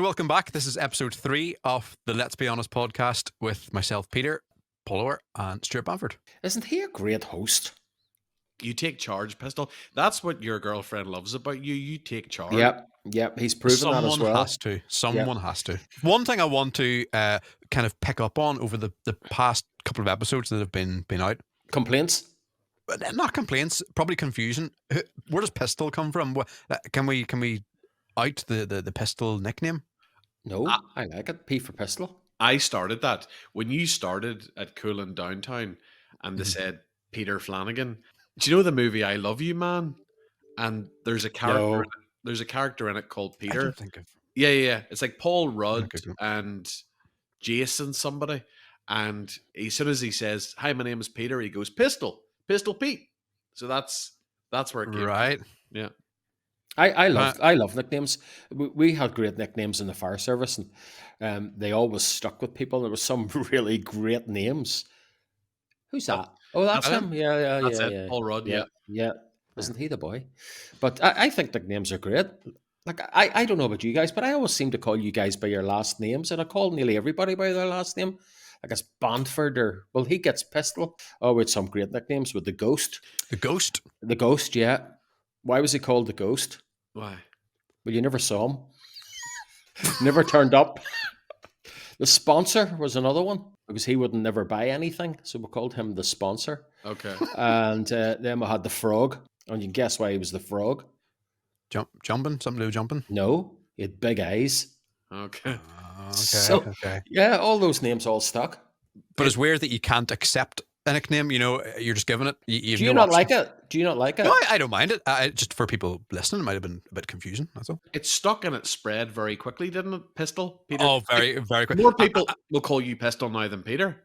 So welcome back. This is episode 3 of the Let's Be Honest podcast with myself, Peter, Paul and Stuart Banford. Isn't he a great host? You take charge, Pistol. That's what your girlfriend loves about you. You take charge. Yep. He's proven that as well. Someone has to. One thing I want to kind of pick up on over the past couple of episodes that have been out. Complaints? Not complaints, probably confusion. Where does Pistol come from? Can we out the Pistol nickname? No, I like it. P for Pistol. I started that. When you started at Coolin Downtown and they said Peter Flanagan, do you know the movie I Love You, Man? And there's a character there's a character in it called Peter. I don't think of... Yeah. It's like Paul Rudd and Jason somebody. And as soon as he says, "Hi, my name is Peter," he goes, Pistol Pete. So that's where it came from. Yeah. I love nicknames. We had great nicknames in the fire service, and they always stuck with people. There were some really great names. Who's that? Oh, that's him. Yeah. That's it. Paul Rudd. Yeah. Isn't he the boy? But I think nicknames are great. Like I don't know about you guys, but I always seem to call you guys by your last names, and I call nearly everybody by their last name. Like it's Banford he gets Pistol. Oh, with some great nicknames with the Ghost. The Ghost? The Ghost, yeah. Why was he called the Ghost? Why? Well, you never saw him. Never turned up. The Sponsor was another one because he would never buy anything, so we called him the Sponsor. Okay. And then we had the Frog, and you can guess why he was the Frog. Jumping? Something to do with jumping? No, he had big eyes. Okay. Okay. Yeah, all those names all stuck. But it's weird that you can't accept a nickname. You know, you're just giving it. Do you not like it? Do you not like it? No, I don't mind it. Just for people listening, it might have been a bit confusing. That's all. It stuck and it spread very quickly, didn't it, Pistol? Peter? Oh, very quick. More people will call you Pistol now than Peter.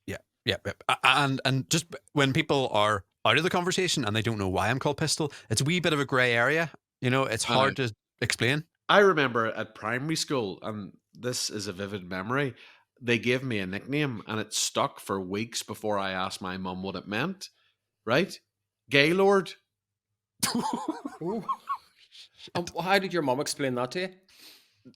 Yeah. And just when people are out of the conversation and they don't know why I'm called Pistol, it's a wee bit of a grey area. You know, it's hard to explain. I remember at primary school, and this is a vivid memory, they gave me a nickname and it stuck for weeks before I asked my mum what it meant. Right? Gaylord. How did your mum explain that to you?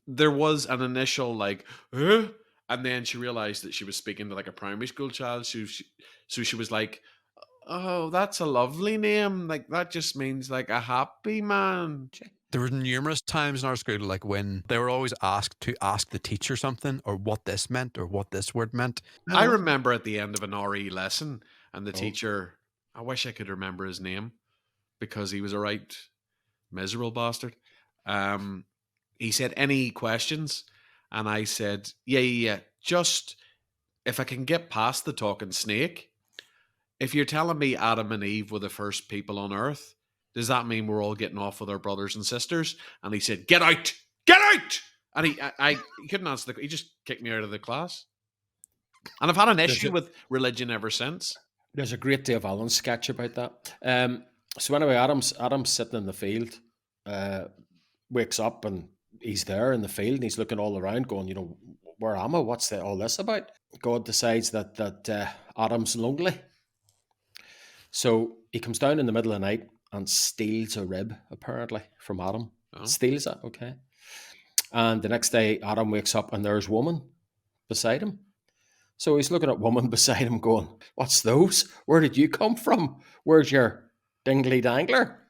There was an initial like, huh? And then she realized that she was speaking to like a primary school child. So she was like, "Oh, that's a lovely name. Like that just means like a happy man." There were numerous times in our school, like when they were always asked to ask the teacher something or what this meant or what this word meant. I remember at the end of an RE lesson, and the teacher, I wish I could remember his name because he was a right miserable bastard. He said, "Any questions?" And I said, yeah. Just if I can get past the talking snake, if you're telling me Adam and Eve were the first people on Earth, does that mean we're all getting off with our brothers and sisters? And he said, "Get out! Get out!" And he couldn't answer he just kicked me out of the class. And I've had an issue with religion ever since. There's a great Dave Allen sketch about that. So anyway, Adam's sitting in the field, wakes up and he's there in the field and he's looking all around going, you know, where am I? What's all this about? God decides that Adam's lonely. So he comes down in the middle of the night and steals a rib, apparently, from Adam. Oh. Steals it, okay. And the next day, Adam wakes up and there's woman beside him. So he's looking at woman beside him going, "What's those? Where did you come from? Where's your dingly dangler?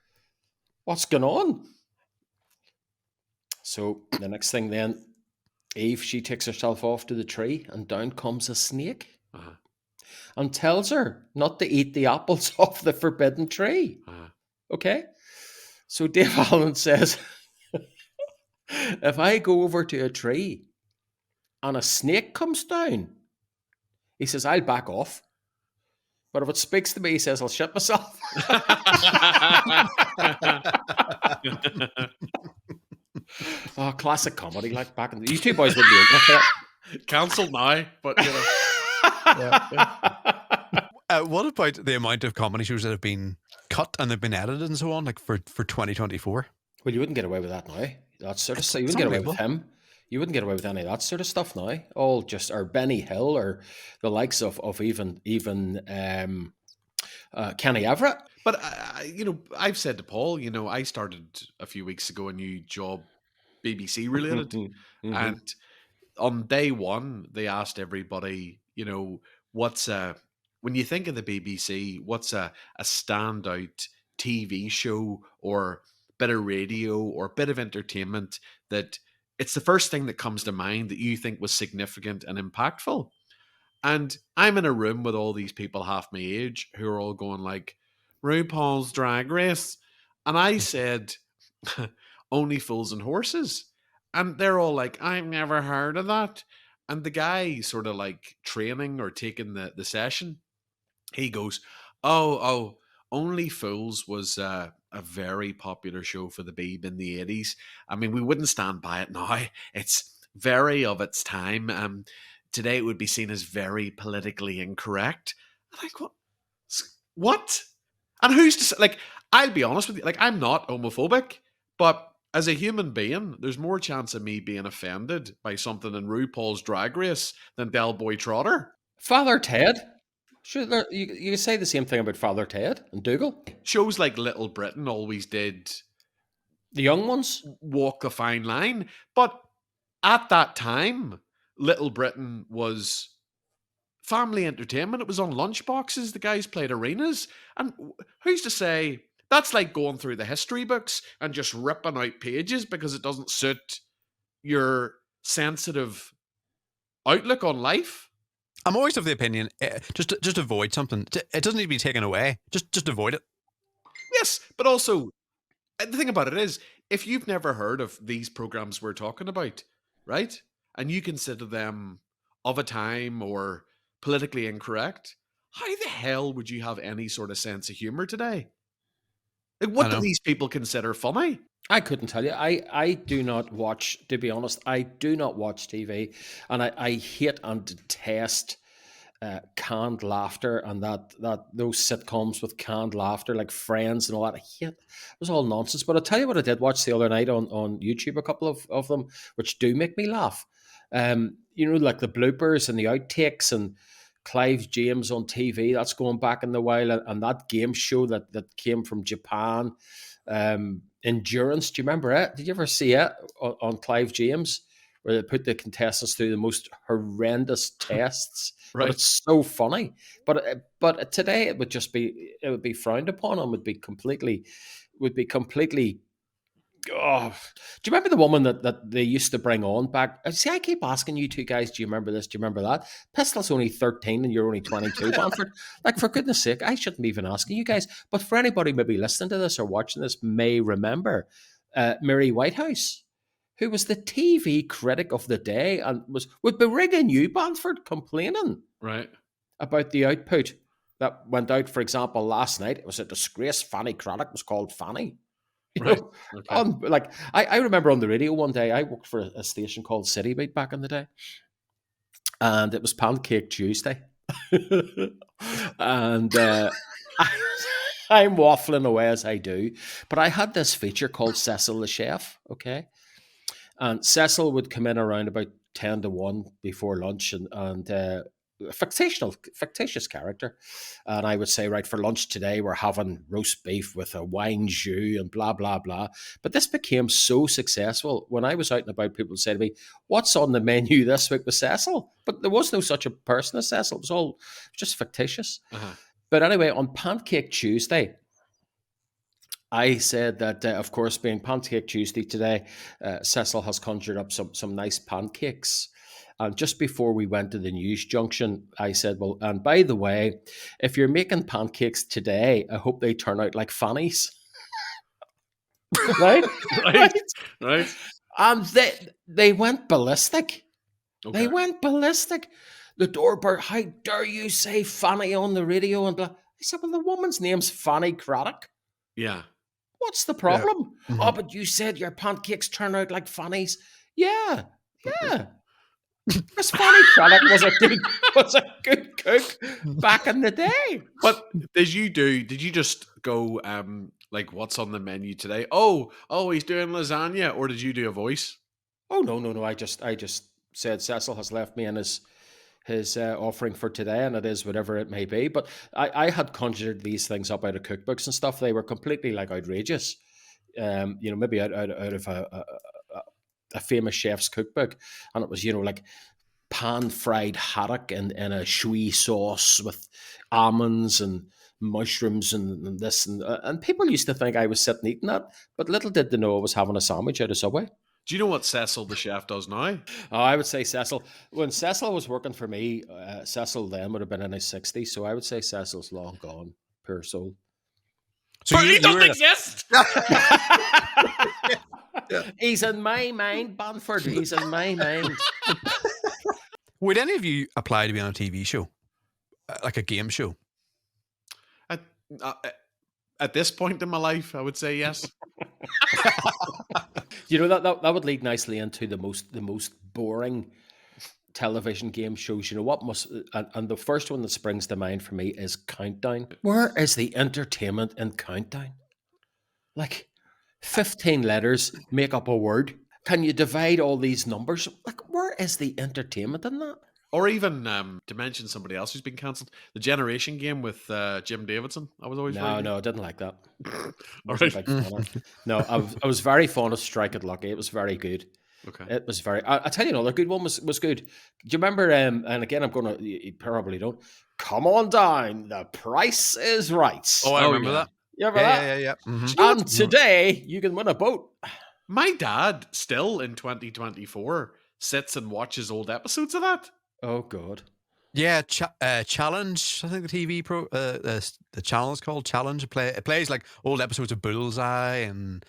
What's going on?" So the next thing then, Eve, she takes herself off to the tree and down comes a snake and tells her not to eat the apples off the forbidden tree. Okay? So Dave Allen says, if I go over to a tree and a snake comes down, he says, I'll back off. But if it speaks to me, he says, I'll shit myself. Oh, classic comedy, like back in the... You two boys wouldn't be in for that. Cancelled now, but you know. What about the amount of comedy shows that have been cut and they've been edited and so on, like for 2024? Well, you wouldn't get away with that now. That sort of stuff. You wouldn't get away with him. You wouldn't get away with any of that sort of stuff now. All just, or Benny Hill, or the likes of even Kenny Everett. But you know, I've said to Paul, you know, I started a few weeks ago a new job BBC related. And on day one, they asked everybody, what's when you think of the BBC, what's a standout TV show or bit of radio or bit of entertainment that it's the first thing that comes to mind that you think was significant and impactful? And I'm in a room with all these people half my age who are all going like, RuPaul's Drag Race. And I said, Only Fools and Horses. And they're all like, I've never heard of that. And the guy sort of like training or taking the session, he goes, oh, Only Fools was a very popular show for the Beeb in the 80s. I mean, we wouldn't stand by it now. It's very of its time. Today it would be seen as very politically incorrect. I'm like, what? What? And who's to say? Like, I'll be honest with you. Like, I'm not homophobic, but as a human being, there's more chance of me being offended by something in RuPaul's Drag Race than Del Boy Trotter. Father Ted. Sure, you can say the same thing about Father Ted and Dougal. Shows like Little Britain always did the young ones walk a fine line, but at that time, Little Britain was family entertainment. It was on lunchboxes. The guys played arenas. And who's to say that's like going through the history books and just ripping out pages because it doesn't suit your sensitive outlook on life? I'm always of the opinion, just avoid something. It doesn't need to be taken away. Just avoid it. Yes, but also, the thing about it is, if you've never heard of these programs we're talking about, right, and you consider them of a time or politically incorrect, how the hell would you have any sort of sense of humor today? Like, what do these people consider funny? I couldn't tell you. I do not watch, to be honest, I do not watch TV, and I hate and detest canned laughter and that those sitcoms with canned laughter like Friends and all that. I hate it. It was all nonsense. But I'll tell you what I did watch the other night on YouTube, a couple of them, which do make me laugh. Like the bloopers and the outtakes and Clive James on TV. That's going back in the while, and that game show that came from Japan. Endurance, do you remember it? Did you ever see it on Clive James, where they put the contestants through the most horrendous tests? Right. But it's so funny. But today it would be frowned upon and would be completely. Oh, do you remember the woman that they used to bring on back? See, I keep asking you two guys, do you remember this? Do you remember that? Pistol's only 13 and you're only 22, Banford. Like, for goodness sake, I shouldn't be even asking you guys. But for anybody maybe listening to this or watching this may remember Mary Whitehouse, who was the TV critic of the day and would be ringing you, Banford, complaining about the output that went out, for example, last night. It was a disgrace. Fanny Craddock was called Fanny. Okay. I remember on the radio one day, I worked for a station called City Beat back in the day, and it was Pancake Tuesday. And I'm waffling away as I do, but I had this feature called Cecil the Chef, okay? And Cecil would come in around about 10 to 1 before lunch and fictitious character, and I would say, right, for lunch today we're having roast beef with a wine jus and blah blah blah. But this became so successful when I was out and about, people would say to me, what's on the menu this week with Cecil? But there was no such a person as Cecil. It was all just fictitious. But anyway, on Pancake Tuesday, I said that, of course, being Pancake Tuesday today, Cecil has conjured up some nice pancakes. And just before we went to the news junction, I said, well, and by the way, if you're making pancakes today, I hope they turn out like Fanny's. Right? And they went ballistic. Okay. They went ballistic. The doorbell, how dare you say Fanny on the radio? And blah. I said, well, the woman's name's Fanny Craddock. Yeah. What's the problem? Yeah. Oh, but you said your pancakes turn out like Fanny's. Yeah. Because Fanny Craddock was a good cook back in the day. But did you just go like, what's on the menu today? Oh, he's doing lasagna, or did you do a voice? Oh no. I just said Cecil has left me in his offering for today, and it is whatever it may be. But I had conjured these things up out of cookbooks and stuff. They were completely like outrageous. Maybe out of a famous chef's cookbook, and it was, like pan-fried haddock in a shui sauce with almonds and mushrooms and this, and people used to think I was sitting eating that, but little did they know I was having a sandwich out of Subway. Do you know what Cecil the chef does now? Oh, I would say Cecil. When Cecil was working for me, Cecil then would have been in his 60s, so I would say Cecil's long gone, poor soul. So he doesn't exist. He's in my mind, Banford. He's in my mind. Would any of you apply to be on a TV show, like a game show? At this point in my life, I would say yes. That would lead nicely into the most boring television game shows. You know what and the first one that springs to mind for me is Countdown. Where is the entertainment in Countdown? Like 15 letters make up a word. Can you divide all these numbers? Like, where is the entertainment in that? Or even to mention somebody else who's been cancelled, the Generation game with Jim Davidson. I was always no, I didn't like that. All right. No, I was very fond of Strike It Lucky. It was very good. Okay. It was very. I tell you another good one was good. Do you remember? And again, you probably don't. Come on down. The Price is Right. Oh, I remember that. You remember that? Yeah. Mm-hmm. And today you can win a boat. My dad, still in 2024, sits and watches old episodes of that. Oh God. Yeah, Challenge. I think the TV the channel is called Challenge. It plays like old episodes of Bullseye and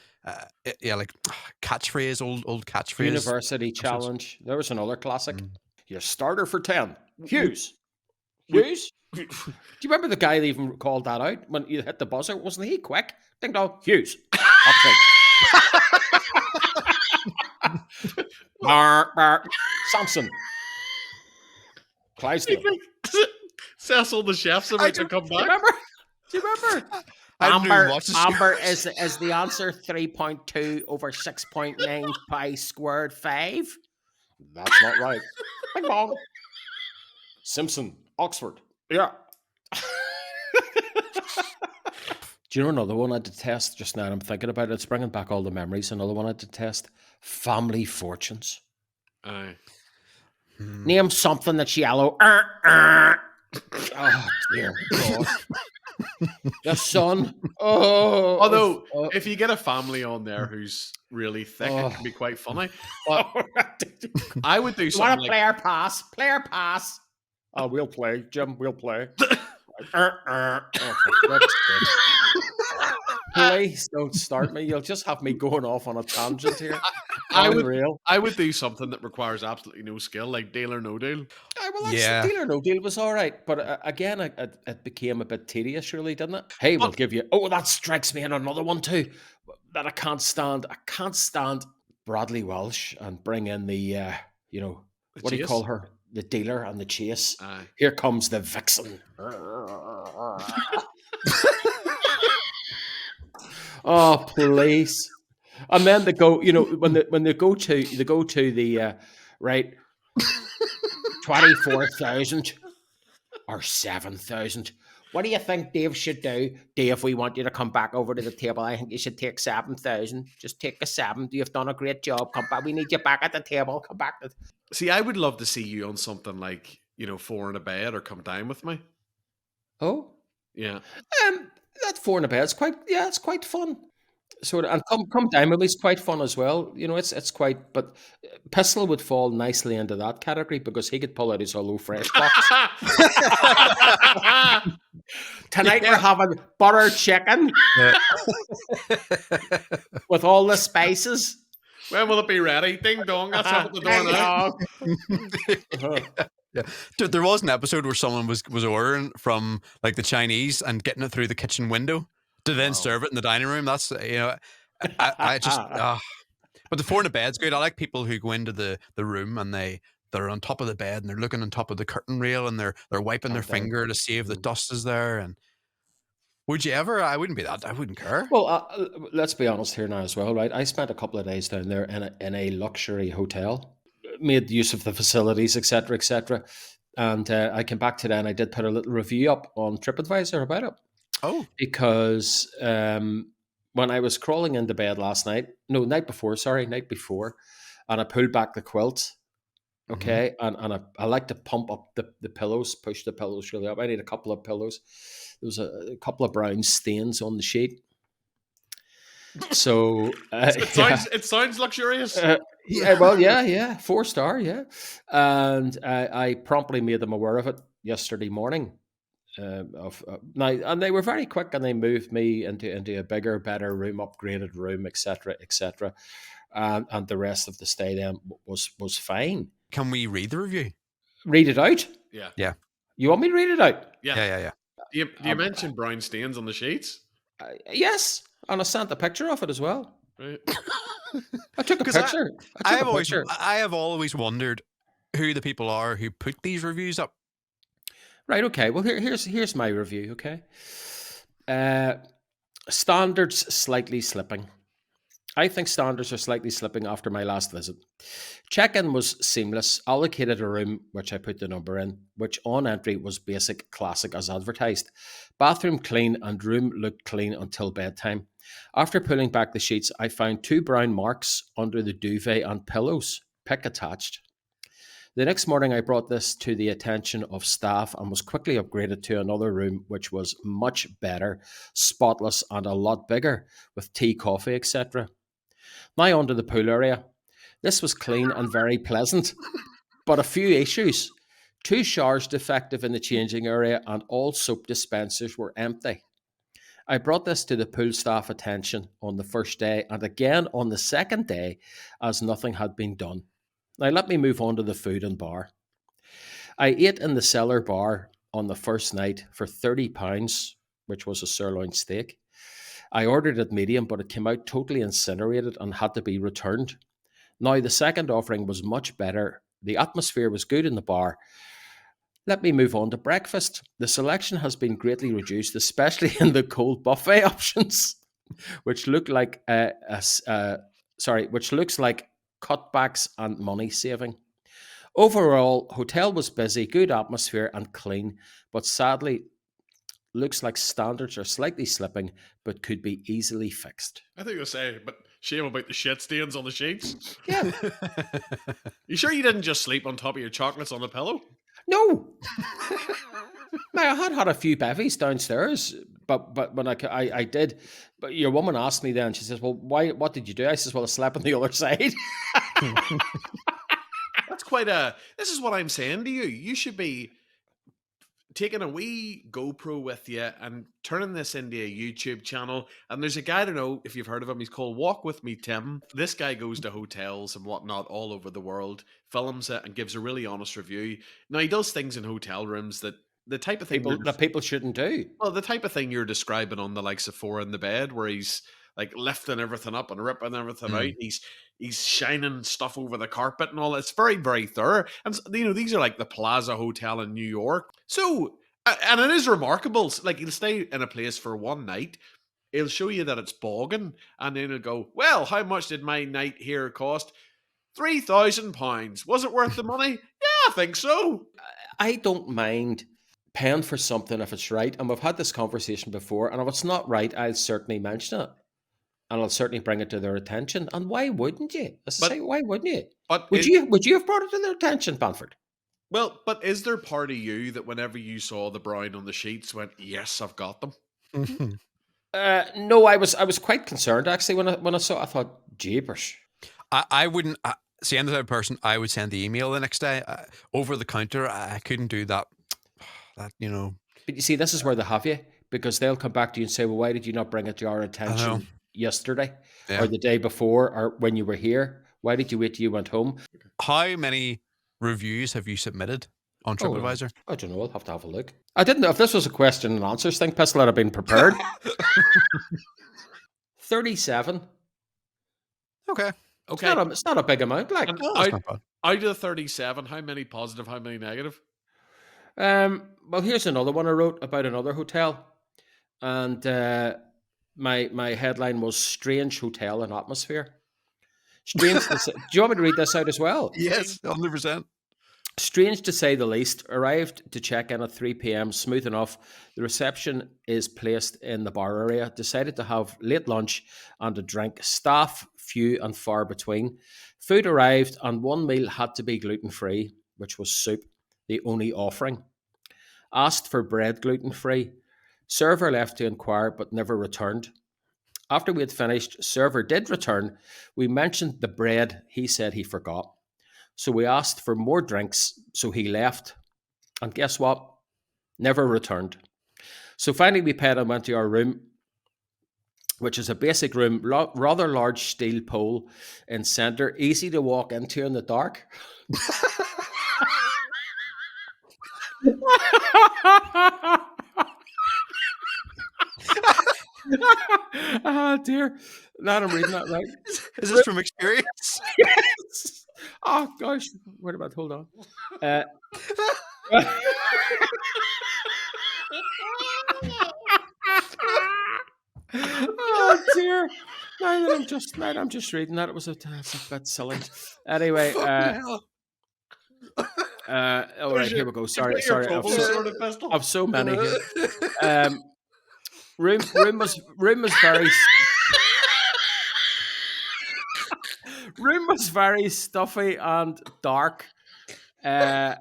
like catchphrase, old catchphrase. University episodes. Challenge. There was another classic. Your starter for 10. Hughes. Do you remember the guy that even called that out when you hit the buzzer? Wasn't he quick? Ding dong. Hughes. Samson. Clydesdale. Cecil the chef's about to come back. Do you remember? Amber is the answer 3.2 over 6.9 pi squared 5. That's not right. Bing bong. Simpson, Oxford. Yeah. Do you know another one I detest just now? I'm thinking about it. It's bringing back all the memories. Another one I detest. Family Fortunes. Aye. Name something that's yellow. Oh, dear God. The sun. Oh. Although, if you get a family on there who's really thick, it can be quite funny. But I would do something like... Player pass. Player pass. Oh, we'll play. Jim, we'll play. Please don't start me. You'll just have me going off on a tangent here. I would do something that requires absolutely no skill, like Deal or No Deal. Deal or No Deal was all right, but again, it became a bit tedious, really, didn't it? Hey, we'll give you. Oh, that strikes me in another one too that I can't stand. I can't stand Bradley Walsh and bring in the what do you call her? The dealer and the chase. Aye. Here comes the vixen. Oh, please. And then they go, when they go to the right 24,000 or 7,000. What do you think Dave should do? Dave, we want you to come back over to the table. I think you should take 7,000. Just take a 7. You've done a great job. Come back. We need you back at the table. Come back. See, I would love to see you on something like, 4 in a Bed or Come Down With Me. Oh? Yeah. That 4 in a Bed is it's quite fun. Sort of, and come down with me is quite fun as well. It's quite, but Pistol would fall nicely into that category because he could pull out his Hello Fresh box. Tonight we're having butter chicken with all the spices. When will it be ready? Ding dong, that's out the door now. Yeah. Dude, there was an episode where someone was ordering from like the Chinese and getting it through the kitchen window to then serve it in the dining room. That's, I just, but the 4 in a Bed's good. I like people who go into the room and they're on top of the bed and they're looking on top of the curtain rail and they're wiping their finger to see if the dust is there. And would you ever? I wouldn't be that. I wouldn't care. Well, let's be honest here now as well, right? I spent a couple of days down there in a luxury hotel, made use of the facilities, etc., and I came back today and I did put a little review up on Tripadvisor about it. Oh, because when I was crawling into bed night before, and I pulled back the quilt. Mhm. Okay, and I like to pump up the pillows, push the pillows really up. I need a couple of pillows. There was a couple of brown stains on the sheet. So yeah, It sounds luxurious. well, yeah, 4-star, yeah. And I promptly made them aware of it yesterday morning. Now, and they were very quick, and they moved me into a bigger, better room, upgraded room, etc., etc. And the rest of the stay then was fine. Can we read the review? Read it out. Yeah. Yeah. You want me to read it out? Yeah. Do you mention brown stains on the sheets? Yes, and I sent a picture of it as well. Right. I took a 'Cause picture. I took a picture. I have always wondered who the people are who put these reviews up. Right. Okay. Well, here's my review. Okay. Standards slightly slipping. I think standards are slightly slipping after my last visit. Check-in was seamless. Allocated a room, which I put the number in, which on entry was basic, classic as advertised. Bathroom clean and room looked clean until bedtime. After pulling back the sheets, I found 2 brown marks under the duvet and pillows. Pick attached. The next morning, I brought this to the attention of staff and was quickly upgraded to another room, which was much better, spotless, and a lot bigger, with tea, coffee, etc. Now onto the pool area. This was clean and very pleasant, but a few issues. 2 showers defective in the changing area, and all soap dispensers were empty. I brought this to the pool staff attention on the first day and again on the second day, as nothing had been done. Now let me move on to the food and bar. I ate in the cellar bar on the first night for £30, which was a sirloin steak. I ordered it medium, but it came out totally incinerated and had to be returned. Now, the second offering was much better. The atmosphere was good in the bar. Let me move on to breakfast. The selection has been greatly reduced, especially in the cold buffet options, which look like which looks like cutbacks and money saving. Overall, hotel was busy, good atmosphere, and clean, but sadly, looks like standards are slightly slipping, but could be easily fixed. I think you'll say, but shame about the shit stains on the sheets. Yeah. You sure you didn't just sleep on top of your chocolates on the pillow? No. Now, I had a few bevies downstairs, but when I did, but your woman asked me then, she says, well, why? What did you do? I says, well, I slept on the other side. That's this is what I'm saying to you. You should be taking a wee GoPro with you and turning this into a YouTube channel. And there's a guy, I don't know if you've heard of him, he's called Walk With Me Tim. This guy goes to hotels and whatnot all over the world, films it and gives a really honest review. Now, he does things in hotel rooms that the type of thing people shouldn't do. Well, the type of thing you're describing on the likes of Four in the Bed, where he's like lifting everything up and ripping everything out. He's shining stuff over the carpet and all. It's very, very thorough. And these are like the Plaza Hotel in New York. So, and it is remarkable. Like, he'll stay in a place for one night. He'll show you that it's bogging, and then he'll go, well, how much did my night here cost? £3,000. Was it worth the money? Yeah, I think so. I don't mind paying for something if it's right. And we've had this conversation before, and if it's not right, I'll certainly mention it. And I'll certainly bring it to their attention. And why wouldn't you? Why wouldn't you? But would you have brought it to their attention, Banford? Well, but is there part of you that whenever you saw the brown on the sheets went, yes, I've got them? No, I was quite concerned actually when I saw it. I thought, jeepers. I wouldn't see any type of person. I would send the email the next day over the counter. I couldn't do that. But you see, this is where they have you, because they'll come back to you and say, well, why did you not bring it to our attention yesterday or the day before or when you were here? Why did you wait till you went home? How many reviews have you submitted on Tripadvisor? I don't know. I'll have to have a look. I didn't know if this was a question and answers thing. Pistol had been prepared. 37. Okay. It's not a big amount. Like, out of the 37, how many positive, how many negative? Well, here's another one I wrote about another hotel, and my headline was "Strange Hotel and Atmosphere." Strange. Do you want me to read this out as well? Yes, 100%. Strange to say the least. Arrived to check in at 3 p.m. Smooth enough. The reception is placed in the bar area. Decided to have late lunch and a drink. Staff few and far between. Food arrived and one meal had to be gluten free, which was soup, the only offering. Asked for bread gluten free. Server left to inquire but never returned. After we had finished, server did return. We mentioned the bread. He said he forgot. So we asked for more drinks, so he left. And guess what? Never returned. So finally we paid and went to our room, which is a basic room, rather large steel pole in centre, easy to walk into in the dark. Oh dear. Now I'm reading that right. Is this from experience? Yes. Oh gosh. Wait a minute, hold on. Oh dear. Now that I'm just reading that, it's a bit silly. Anyway, all right, here we go. Sorry. I've so many here. Room was very room was very stuffy and dark. Bed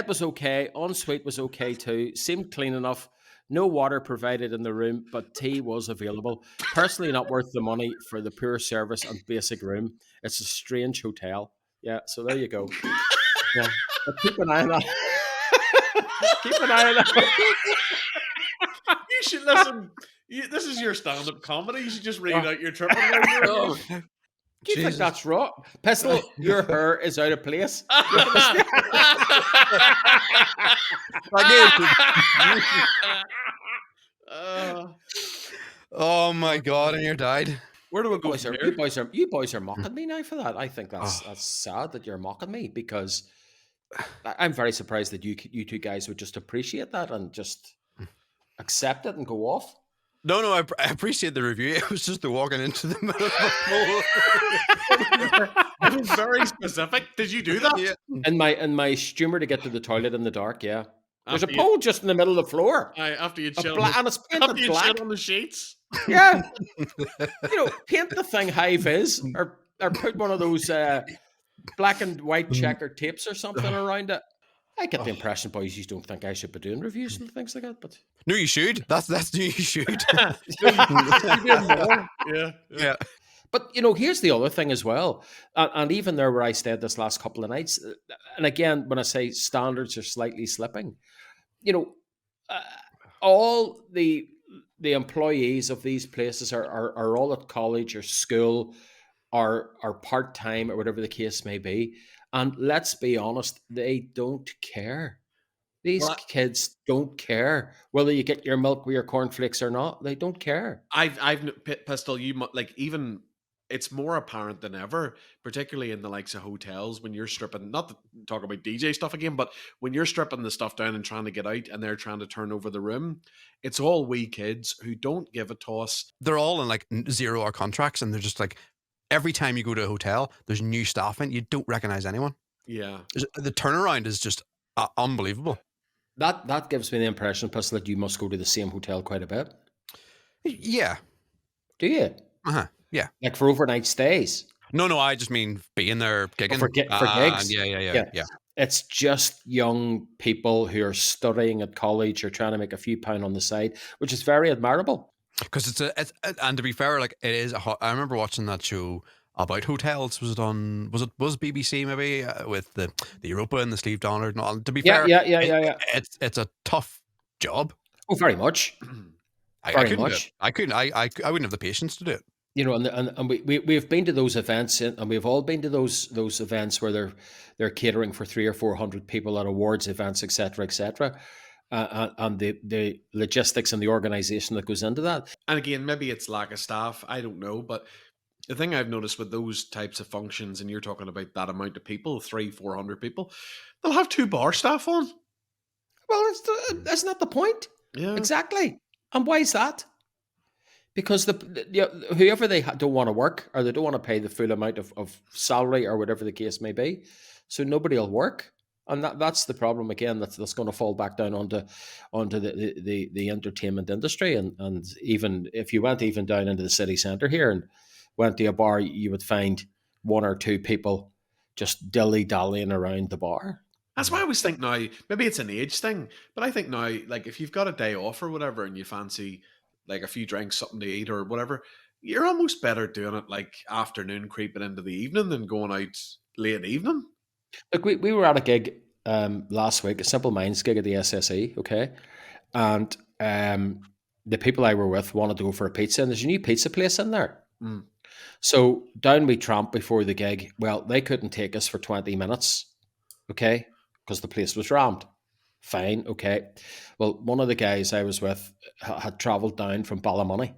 was okay. Ensuite was okay too. Seemed clean enough. No water provided in the room, but tea was available. Personally, not worth the money for the poor service and basic room. It's a strange hotel. Yeah, so there you go. Yeah, but keep an eye on that. Keep an eye on that. You should listen. This is your stand-up comedy. You should just read out your Tripadvisor. Do you think that's wrong? Pistol, your hair is out of place. Oh my god, and you died. Where do we go? You boys are mocking me now for that. I think that's sad that you're mocking me, because I'm very surprised that you two guys would just appreciate that and just accept it and go off. No, I appreciate the review. It was just the walking into the middle of a pool. It was very specific. Did you do that? Yeah. And my steamer to get to the toilet in the dark, yeah. There's a pole just in the middle of the floor. After you'd shit and it's painted black. on the sheets. Yeah. Paint the thing high vis or put one of those black and white checker tapes or something around it. I get the impression, boys, you don't think I should be doing reviews and things like that, but no, you should. That's new. You should. Yeah. But here's the other thing as well, and even there where I stayed this last couple of nights, and again, when I say standards are slightly slipping, all the employees of these places are all at college or school, or part time or whatever the case may be. And let's be honest, they don't care. These kids don't care whether you get your milk with your cornflakes or not. They don't care. I've Pistol, even it's more apparent than ever, particularly in the likes of hotels when you're stripping, not to talk about DJ stuff again, but when you're stripping the stuff down and trying to get out and they're trying to turn over the room, it's all wee kids who don't give a toss. They're all in like 0-hour contracts, and they're just like, every time you go to a hotel, there's new staff in. You don't recognize anyone. Yeah. The turnaround is just unbelievable. That gives me the impression, plus, that you must go to the same hotel quite a bit. Yeah. Do you? Yeah. Like for overnight stays? No, I just mean being there gigging. For gigs? Yeah. It's just young people who are studying at college or trying to make a few pound on the side, which is very admirable. Because and to be fair, like it is. I remember watching that show about hotels. Was BBC maybe with the Europa and the sleeve donor and all. To be fair, yeah. It's a tough job. Oh, very much. I couldn't do it. I couldn't. I wouldn't have the patience to do it. And we've been to those events, and we've all been to those events where they're catering for 300 or 400 people at awards events, etc. And the logistics and the organization that goes into that. And again, maybe it's lack of staff. I don't know. But the thing I've noticed with those types of functions, and you're talking about that amount of people, 300-400 people, they'll have 2 bar staff on. Well, that's not the point. Yeah. Exactly. And why is that? Because whoever they don't want to work, or they don't want to pay the full amount of salary or whatever the case may be, so nobody will work. And that's the problem again. That's going to fall back down onto the entertainment industry, and even if you went even down into the city centre here and went to a bar, you would find one or two people just dilly dallying around the bar. That's why I always think now, maybe it's an age thing, but I think now, like if you've got a day off or whatever and you fancy like a few drinks, something to eat or whatever, you're almost better doing it like afternoon creeping into the evening than going out late evening. Look, we were at a gig last week, a Simple Minds gig at the SSE, okay? And the people I were with wanted to go for a pizza, and there's a new pizza place in there. Mm. So down we tramped before the gig. Well, they couldn't take us for 20 minutes, okay? Because the place was rammed. Fine, okay. Well, one of the guys I was with had travelled down from Ballymoney.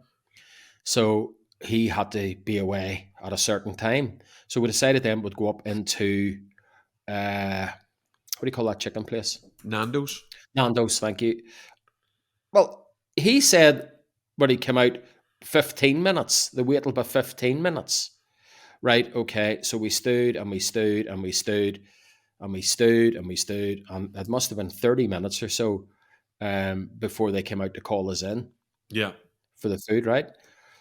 So he had to be away at a certain time. So we decided then we'd go up into, what do you call that chicken place? Nando's. Nando's, thank you. Well, he said when he came out, 15 minutes. The wait will be 15 minutes. Right, okay. So we stood and we stood and we stood and we stood and we stood. And it must have been 30 minutes or so before they came out to call us in Yeah. for the food, right?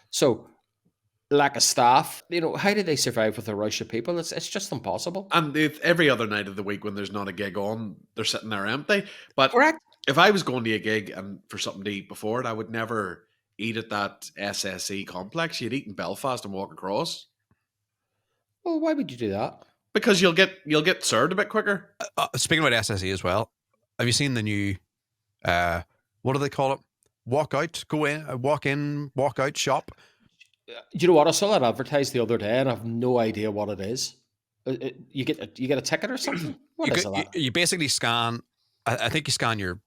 So lack of staff, how do they survive with a rush of people? It's just impossible. And every other night of the week when there's not a gig on, they're sitting there empty. But Correct. if I was going to a gig and for something to eat before it, I would never eat at that SSE complex. You'd eat in Belfast and walk across. Well, why would you do that? Because you'll get served a bit quicker. Speaking about SSE as well, have you seen the new, what do they call it? Walk out, go in, walk out shop. Do you know what? I saw that advertised the other day, and I have no idea what it is. You get a ticket or something? What is it? You basically scan. I think you scan you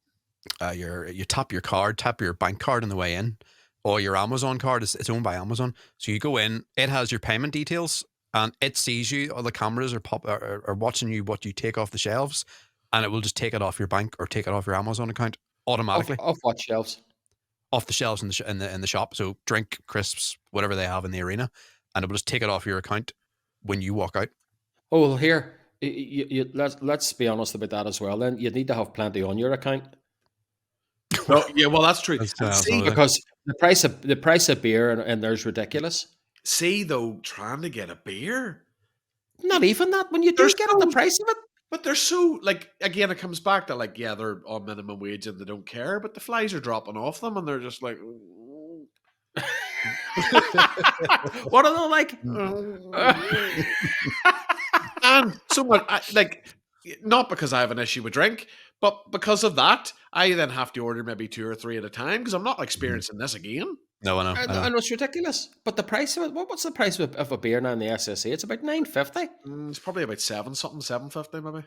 tap your card, tap your bank card on the way in, or your Amazon card. It's owned by Amazon, so you go in. It has your payment details, and it sees you. All the cameras are watching you what you take off the shelves, and it will just take it off your bank or take it off your Amazon account automatically. Off what shelves? Off the shelves in the shop. So drink, crisps, whatever they have in the arena, and it will just take it off your account when you walk out. Oh, well, here, let's be honest about that as well. Then you need to have plenty on your account. No, yeah, well, that's true. Because the price of beer and there's ridiculous. See, though, trying to get a beer, not even that. When you do get the price of it. But they're so, like, again, it comes back to, like, yeah, they're on minimum wage and they don't care, but the flies are dropping off them and they're just like... What are they like? And so much, like, not because I have an issue with drink, but because of that, I then have to order maybe 2 or 3 at a time because I'm not experiencing this again. No, I know. I know it's ridiculous. But the price of it, what's the price of a beer now in the SSE? It's about $9.50. It's probably about $7.50 maybe.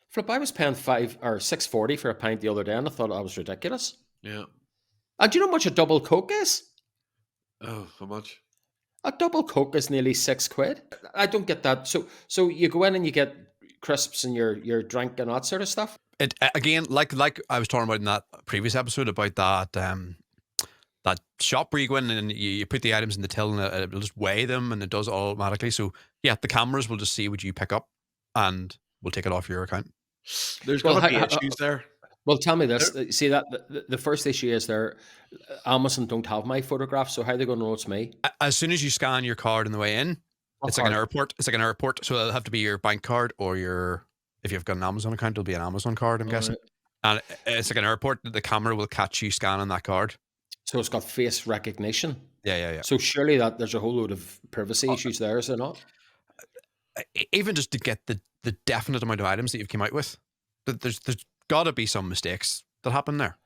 Flip, I was paying $5 or $6.40 for a pint the other day, and I thought that was ridiculous. Yeah. And do you know how much a double Coke is? Oh, how much? A double Coke is nearly £6. I don't get that. So you go in and you get crisps and your drink and that sort of stuff. It again, like I was talking about in that previous episode about that that shop where you go in and you put the items in the till and it will just weigh them and it does it automatically. So yeah, the cameras will just see what you pick up and will take it off your account. There's got to be issues there. Well, tell me this. See, that the first issue is Amazon don't have my photograph, so how are they going to know it's me? As soon as you scan your card on the way in, it's like an airport. It's like an airport. So it'll have to be your bank card or if you've got an Amazon account, it'll be an Amazon card, I'm guessing. Right. And it's like an airport. The camera will catch you scanning that card. So it's got face recognition. Yeah. So surely there's a whole load of privacy issues there, is there not? Even just to get the definite amount of items that you've come out with, there's got to be some mistakes that happen there.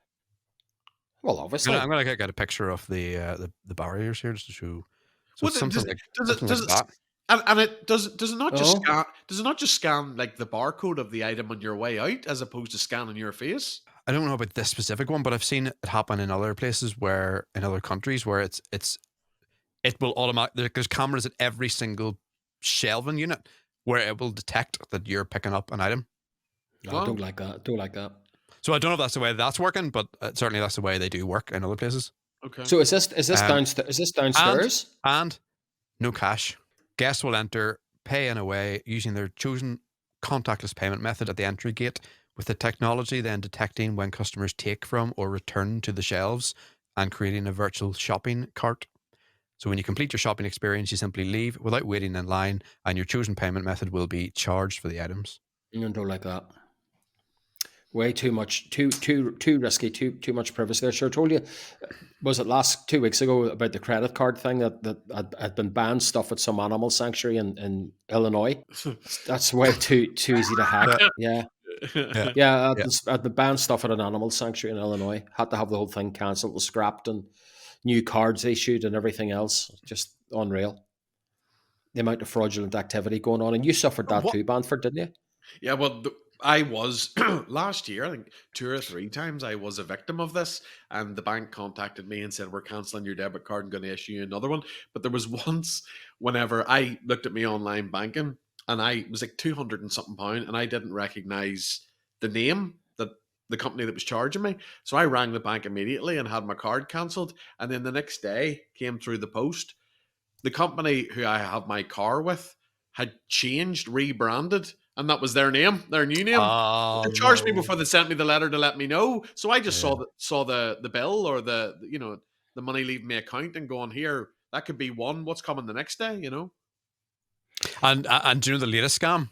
Well, obviously, I'm going to get a picture of the barriers here just to show. So well, something like that. And it does it not just scan? Does it not just scan like the barcode of the item on your way out, as opposed to scanning your face? I don't know about this specific one, but I've seen it happen in other places in other countries where it will automatically. There's cameras at every single shelving unit where it will detect that you're picking up an item. No, I don't like that. Don't like that. So I don't know if that's the way that's working, but certainly that's the way they do work in other places. Okay. So is this downstairs? Is this downstairs? And no cash. Guests will enter, pay in a way using their chosen contactless payment method at the entry gate, with the technology then detecting when customers take from or return to the shelves and creating a virtual shopping cart. So when you complete your shopping experience, you simply leave without waiting in line, and your chosen payment method will be charged for the items. I don't like that. Way too much, too risky, too much privacy there. Sure, I told you, was it last 2 weeks ago about the credit card thing that had been banned stuff at some animal sanctuary in Illinois. That's way too easy to hack. Yeah. Yeah. Yeah, Yeah. at the banned stuff at an animal sanctuary in Illinois. Had to have the whole thing cancelled and scrapped and new cards issued and everything else. Just unreal. The amount of fraudulent activity going on. And you suffered that What? too, Banford, didn't you? Yeah, well, I was last year, I think 2 or 3 times I was a victim of this, and the bank contacted me and said, "We're cancelling your debit card and going to issue you another one." But there was once whenever I looked at my online banking and I was like 200 and something pound, and I didn't recognize the name that the company that was charging me. So I rang the bank immediately and had my card cancelled. And then the next day came through the post. The company who I have my car with had changed, rebranded, and that was their name, their new name. But Oh, they charged me no. before they sent me the letter to let me know. So I just Yeah. saw the bill or the money leaving my account and going, here, that could be one. What's coming the next day? And do you know the latest scam?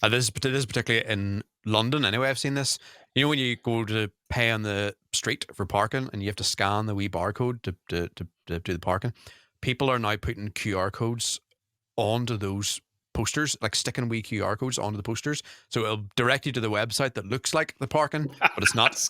This is particularly in London. Anyway, I've seen this. You know when you go to pay on the street for parking and you have to scan the wee barcode to do the parking. People are now putting QR codes onto those posters, like sticking wee QR codes onto the posters, so it'll direct you to the website that looks like the parking, but it's not.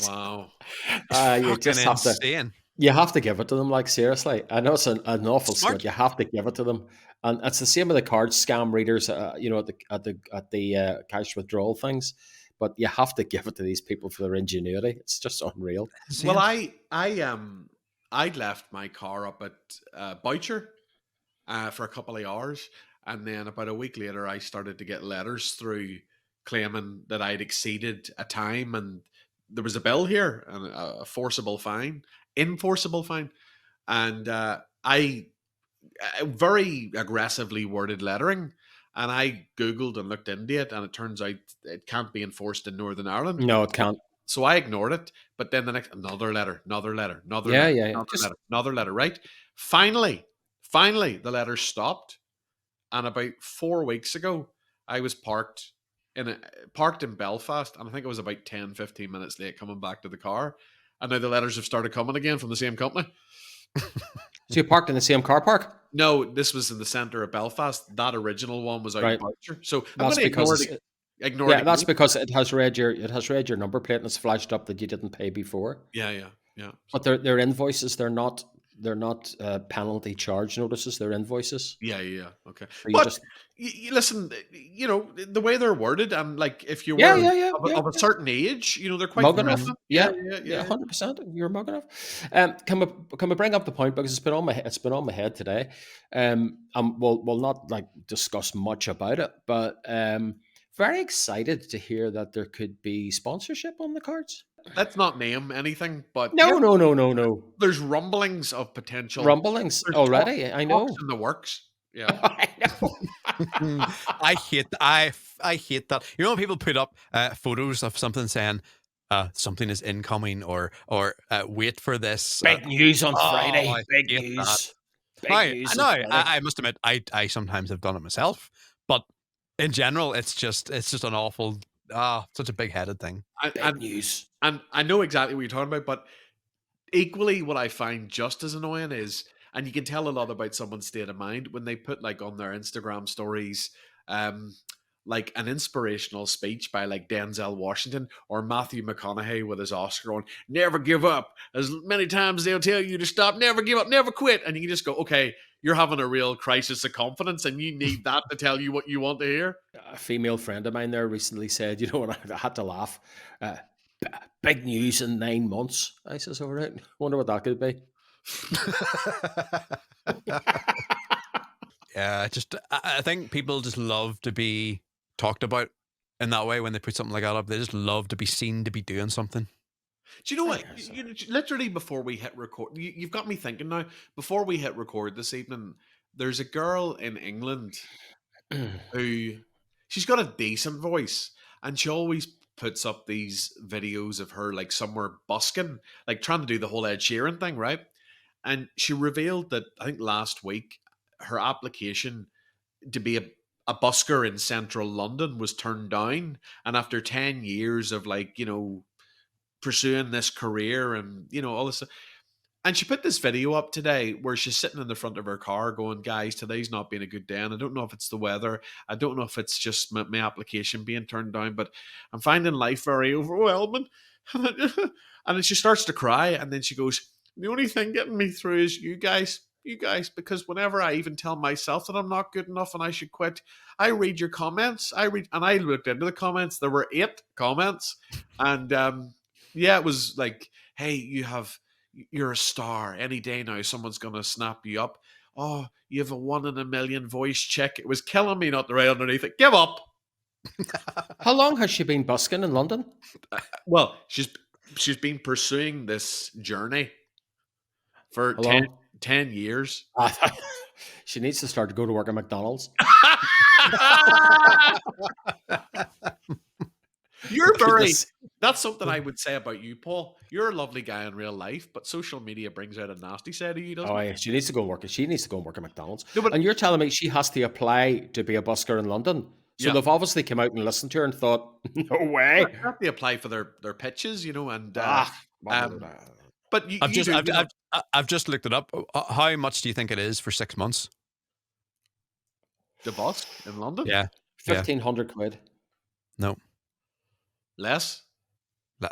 Wow. It's You fucking just have to. insane. You have to give it to them, like seriously. I know it's an awful skill. Smart. You have to give it to them, and it's the same with the card scam readers. At the cash withdrawal things, but you have to give it to these people for their ingenuity. It's just unreal. Well, Insane. I left my car up at Boucher for a couple of hours, and then about a week later, I started to get letters through claiming that I'd exceeded a time, and there was a bill here and a enforceable fine, and I very aggressively worded lettering. And I Googled and looked into it, and it turns out it can't be enforced in Northern Ireland. No, it can't. So I ignored it. But then the next, another letter, another letter, another Yeah, letter, yeah, yeah. another Just letter, another letter, right? Finally, the letter stopped. And about 4 weeks ago, I was parked in Belfast, and I think it was about 10, 15 minutes late coming back to the car. And now the letters have started coming again from the same company. so you parked in the same car park, No, this was in the centre of Belfast. That original one was out right? in Boucher. So I'm That's going to because it's, ignore yeah, it that's again. because it has read your number plate and it's flashed up that you didn't pay before. Yeah. But they're invoices. They're not penalty charge notices. They're invoices. Yeah. Okay. So you But just you listen, the way they're worded, and like if you yeah, were yeah, yeah, of yeah. a certain age, they're quite Mug enough. threatening. Yeah, Yeah. yeah, 100%. You're mug enough. Can we bring up the point because it's been on my head today. We'll not like discuss much about it, but very excited to hear that there could be sponsorship on the cards. Let's not name anything, but yeah, No. there's rumblings of potential. Rumblings There's already. I talks know. in the works. Yeah. I know. I hate I hate that. You know when people put up photos of something saying something is incoming or wait for this. Big news on Oh, Friday. I Big hate that. news. Now, Big news no, on Friday. I must admit, I sometimes have done it myself, but in general, it's just an awful, such a big headed thing. And, Big and news. and I know exactly what you're talking about, but equally what I find just as annoying is, and you can tell a lot about someone's state of mind when they put like on their Instagram stories, um, like an inspirational speech by like Denzel Washington or Matthew McConaughey with his Oscar on, never give up. As many times they'll tell you to stop, never give up, never quit. And you can just go, okay, you're having a real crisis of confidence and you need that to tell you what you want to hear. A female friend of mine there recently said, and I had to laugh. Big news in 9 months. I says, all right. Wonder what that could be. Yeah, I think people just love to be talked about in that way when they put something like that up. They just love to be seen to be doing something. Do you know what? Literally before we hit record, you've got me thinking now. Before we hit record this evening, there's a girl in England who she's got a decent voice, and she always puts up these videos of her like somewhere busking, like trying to do the whole Ed Sheeran thing, right? And she revealed that I think last week her application to be a busker in central London was turned down, and after 10 years of like pursuing this career and all this. And she put this video up today where she's sitting in the front of her car going, guys, today's not been a good day. And I don't know if it's the weather. I don't know if it's just my application being turned down, but I'm finding life very overwhelming. And then she starts to cry. And then she goes, the only thing getting me through is you guys, because whenever I even tell myself that I'm not good enough and I should quit, I read your comments. And I looked into the comments. There were 8 comments. And yeah, it was like, hey, you're a star. Any day now, someone's going to snap you up. Oh, you have a 1 in a million voice check. It was killing me not to write underneath it. Give up. How long has she been busking in London? Well, she's been pursuing this journey for How 10 years. She needs to start to go to work at McDonald's. You're very. That's something I would say about you, Paul. You're a lovely guy in real life, but social media brings out a nasty side of you, doesn't it? Yeah. She needs to go and work. She needs to go and work at McDonald's. No, but and you're telling me she has to apply to be a busker in London. So they've obviously come out and listened to her and thought, no way. they have to apply for their pitches, and but I've just looked it up. How much do you think it is for 6 months? The busk in London? Yeah. 1,500 quid. No. Less?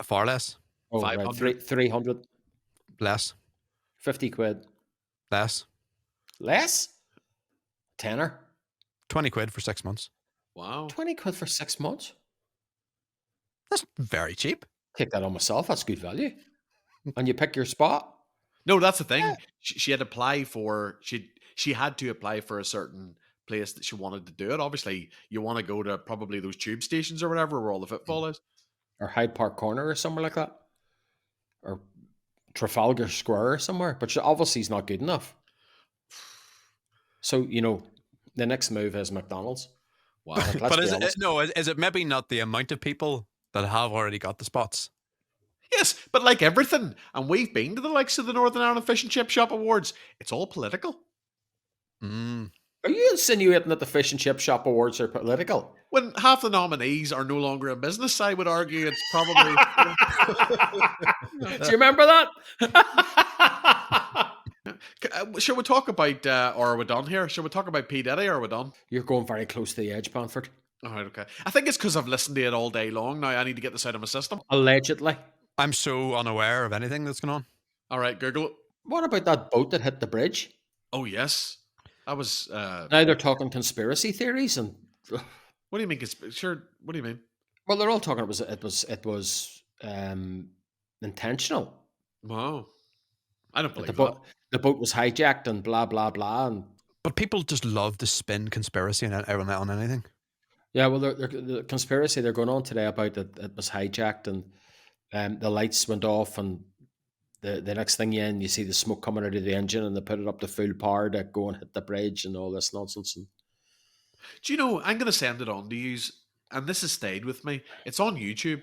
Far less. Oh, 500? right. 300. Less. 50 quid. Less. Less? Tenner. 20 quid for 6 months. Wow. 20 quid for 6 months? That's very cheap. Take that on myself. That's good value. And you pick your spot. No, that's the thing. Yeah. She had applied for she had to apply for a certain place that she wanted to do it. Obviously, you want to go to probably those tube stations or whatever where all the football is. Or Hyde Park Corner or somewhere like that. Or Trafalgar Square or somewhere. But she obviously is not good enough. So, the next move is McDonald's. Wow. But is it maybe not the amount of people that have already got the spots? Yes, but like everything, and we've been to the likes of the Northern Ireland Fish and Chip Shop Awards, it's all political. Mm. Are you insinuating that the Fish and Chip Shop Awards are political? When half the nominees are no longer in business, I would argue it's probably... Do you remember that? Shall we talk about, or are we done here? Shall we talk about P. Diddy, or are we done? You're going very close to the edge, Banford. All right, okay. I think it's because I've listened to it all day long. Now I need to get this out of my system. Allegedly. I'm so unaware of anything that's going on. All right, Google it. What about that boat that hit the bridge? Oh, yes. That was... Now they're talking conspiracy theories and... What do you mean? Sure, what do you mean? Well, they're all talking it was intentional. Wow. I don't believe that. The boat was hijacked and blah, blah, blah. But people just love to spin conspiracy on anything. Yeah, well, the conspiracy they're going on today about that it was hijacked and the lights went off and the next thing you see the smoke coming out of the engine and they put it up to full power to go and hit the bridge and all this nonsense. Do you know, I'm going to send it on to you, and this has stayed with me. It's on YouTube.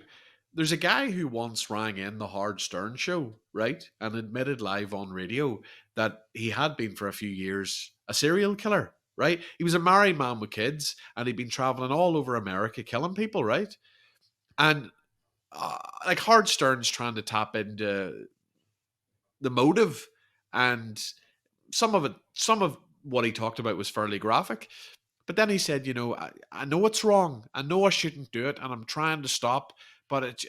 There's a guy who once rang in the Howard Stern show, right, and admitted live on radio that he had been for a few years a serial killer, right? He was a married man with kids, and he'd been traveling all over America killing people, right? And like Howard Stern's trying to tap into the motive, and some of what he talked about was fairly graphic. But then he said, I know it's wrong. I know I shouldn't do it, and I'm trying to stop. But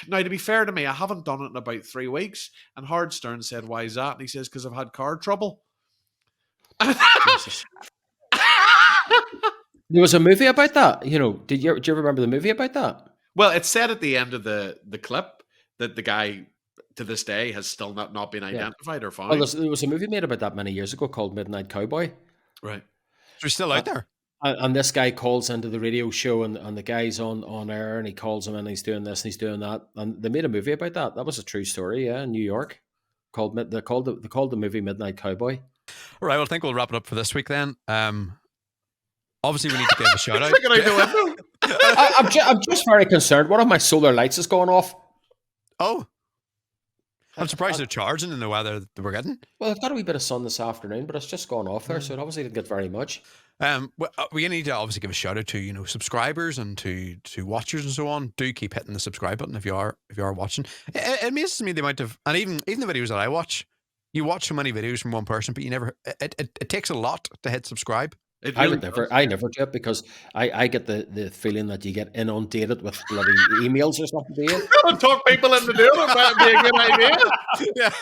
now, to be fair to me, I haven't done it in about 3 weeks. And Howard Stern said, why is that? And he says, because I've had car trouble. There was a movie about that. Did you ever remember the movie about that? Well, it said at the end of the clip that the guy, to this day, has still not been identified or found. Well, there was a movie made about that many years ago called Midnight Cowboy. Right. So he's still out there. And this guy calls into the radio show and the guy's on air and he calls him and he's doing this and he's doing that. And they made a movie about that. That was a true story, in New York. They called the movie Midnight Cowboy. All right, well, I think we'll wrap it up for this week then. Obviously, we need to give a shout out. Looking out the window. I'm just very concerned. One of my solar lights is going off. Oh, I'm surprised they're charging in the weather that we're getting. Well, I've got a wee bit of sun this afternoon, but it's just gone off there, so it obviously didn't get very much. We need to obviously give a shout out to subscribers and to watchers and so on. Do keep hitting the subscribe button if you are watching. It amazes me the amount of, and even the videos that I watch. You watch so many videos from one person, but you never. It takes a lot to hit subscribe. I never do it because I get the feeling that you get inundated with bloody emails or something. Do you? Don't talk people into doing it. That'd be a good idea. Yeah.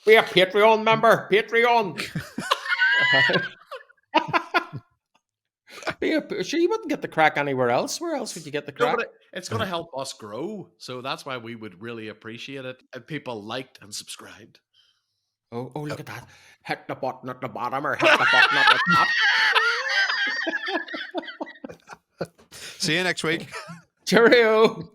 Be a Patreon member. Patreon. Sure, you wouldn't get the crack anywhere else. Where else would you get the crack? No, but it's going to help us grow. So that's why we would really appreciate it if people liked and subscribed. Oh, look at that. Hit the button at the bottom or hit the button at the top. See you next week. Cheerio.